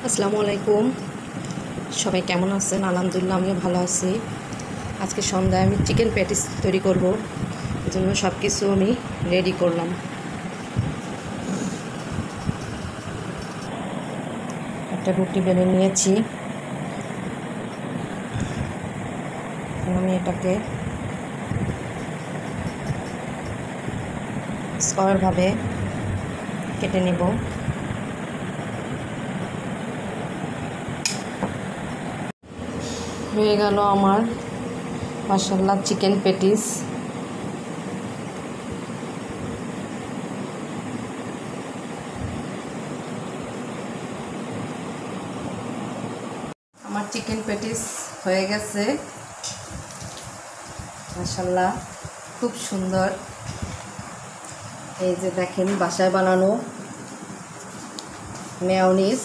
আসসালামু আলাইকুম। সবাই কেমন আছেন? আলহামদুলিল্লাহ আমিও ভালো আছি। আজকে সন্ধ্যায় আমি চিকেন প্যাটিস তৈরি করব, এজন্য সব কিছু আমি রেডি করলাম। একটা রুটি বেলে নিয়েছি, আমি এটাকে স্কয়ারভাবে কেটে নেব। হয়ে গেল আমার মাশাআল্লাহ চিকেন প্যাটিস। আমার চিকেন প্যাটিস হয়ে গেছে মাশাআল্লাহ, খুব সুন্দর। এই যে দেখেন বাসায় বানানো মেয়োনিজ।